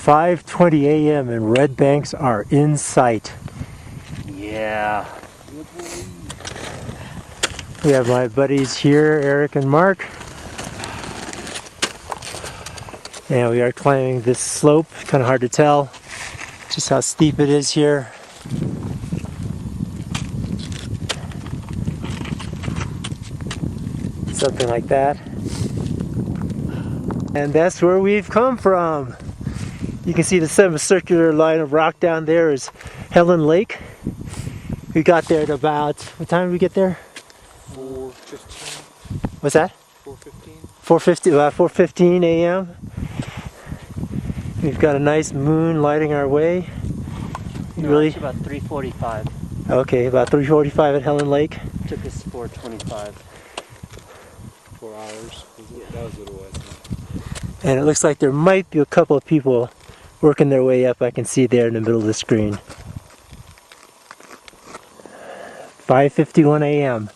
5:20 a.m. and red banks are in sight. Yeah. We have my buddies here, Eric and Mark. And we are climbing this slope. Kind of hard to tell just how steep it is here. Something like that. And that's where we've come from. You can see the semicircular line of rock down there is Helen Lake. We got there at about, what time did we get there? 4:15. What's that? 4:15. About 4:15 a.m. We've got a nice moon lighting our way. No, Really? it's about 3:45. Okay, about 3:45 at Helen Lake. Took us 4:25. 4 hours. That was what it was. And it looks like there might be a couple of people working their way up. I can see there in the middle of the screen. 5:51 a.m.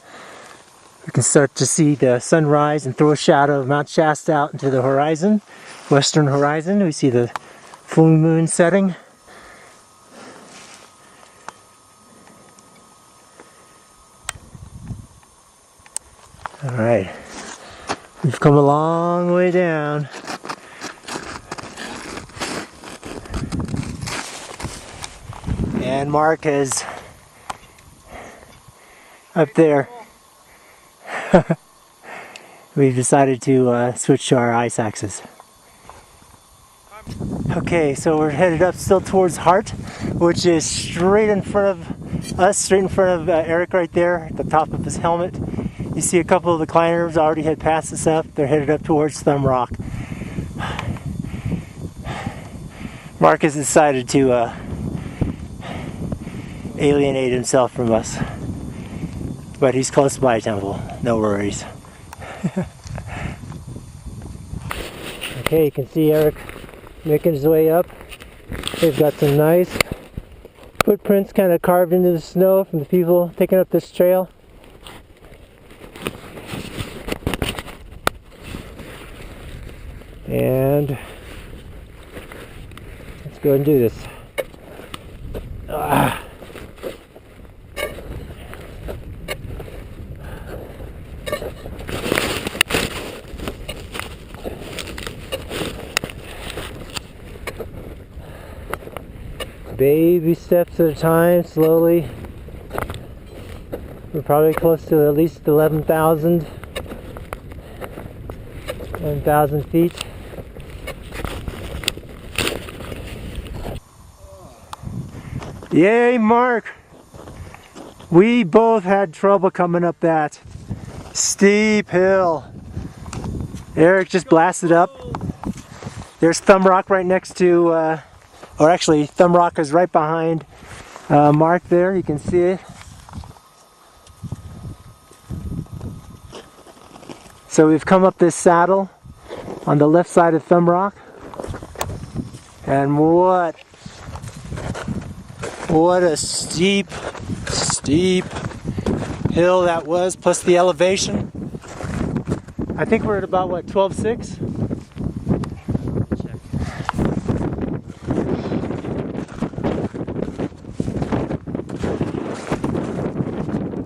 We can start to see the sunrise and throw a shadow of Mount Shasta out into the horizon, western horizon. We see the full moon setting. All right, we've come a long way down. And Mark is up there. We've decided to switch to our ice axes. Okay, so we're headed up still towards Hart, which is straight in front of us, straight in front of Eric right there at the top of his helmet. You see a couple of the climbers already had passed us up. They're headed up towards Thumb Rock. Mark has decided to alienate himself from us. But he's close by Temple, no worries. Okay, you can see Eric making his way up. They've got some nice footprints kind of carved into the snow from the people taking up this trail. And let's go and do this. Baby steps at a time, slowly. We're probably close to at least 11,000 feet. Yay, Mark! We both had trouble coming up that steep hill. Eric just blasted up. There's Thumb Rock right next to, or actually Thumb Rock is right behind Mark there. You can see it. So we've come up this saddle on the left side of Thumb Rock. And what a steep hill that was, plus the elevation. I think we're at about, what, 12.6?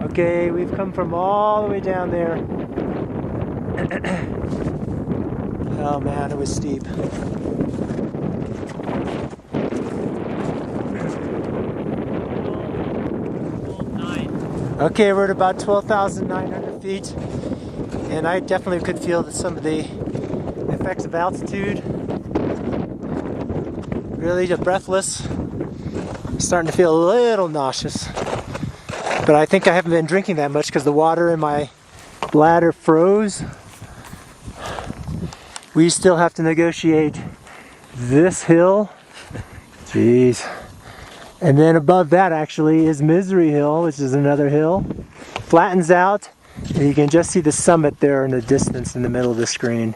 Okay, we've come from all the way down there. Oh man, it was steep. Okay, we're at about 12,900 feet, and I definitely could feel some of the effects of altitude. Really breathless. I'm starting to feel a little nauseous. But I think I haven't been drinking that much because the water in my bladder froze. We still have to negotiate this hill. Jeez. And then above that actually is Misery Hill, which is another hill. Flattens out, and you can just see the summit there in the distance in the middle of the screen.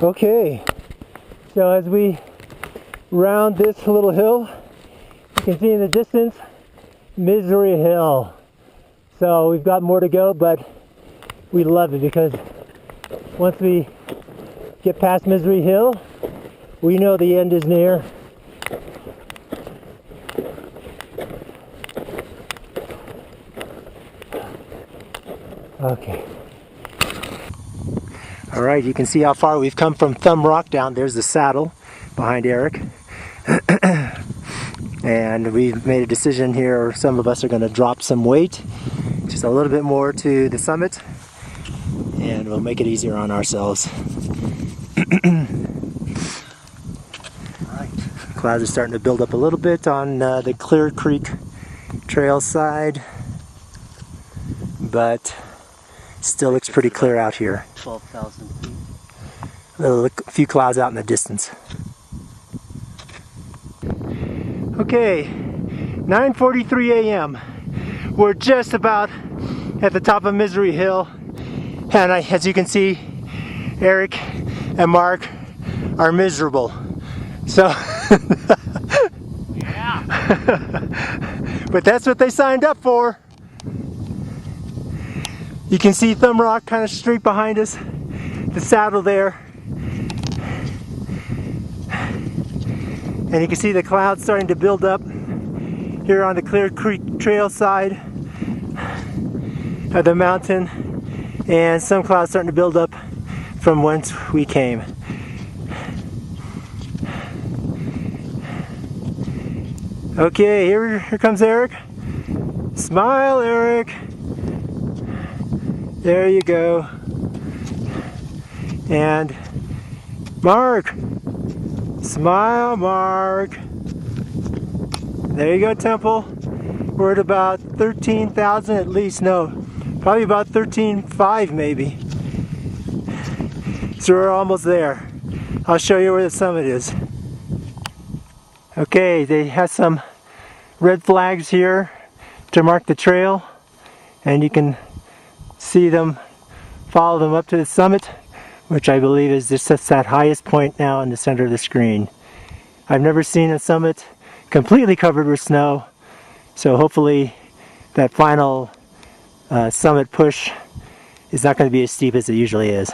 Okay, so as we round this little hill, you can see in the distance Misery Hill. So we've got more to go, but we love it because once we get past Misery Hill. We know the end is near. Okay. All right, you can see how far we've come from Thumb Rock down. There's the saddle behind Eric. And we've made a decision here, some of us are going to drop some weight, just a little bit more to the summit, and we'll make it easier on ourselves. Alright, clouds are starting to build up a little bit on the Clear Creek Trail side, but still looks pretty clear out here. 12,000 feet. A few clouds out in the distance. Okay, 9:43 a.m. We're just about at the top of Misery Hill, and as you can see, Eric and Mark are miserable. So, Yeah. but that's what they signed up for. You can see Thumb Rock kind of straight behind us, the saddle there. And you can see the clouds starting to build up here on the Clear Creek Trail side of the mountain, and some clouds starting to build up from whence we came. Okay, here comes Eric. Smile, Eric. There you go. And Mark. Smile, Mark. There you go, Temple. We're at about 13,000 at least. No, probably about 13,500 maybe. So we're almost there. I'll show you where the summit is. Okay, they have some red flags here to mark the trail, and you can see them, follow them up to the summit, which I believe is just that highest point now in the center of the screen. I've never seen a summit completely covered with snow, so hopefully that final summit push is not going to be as steep as it usually is.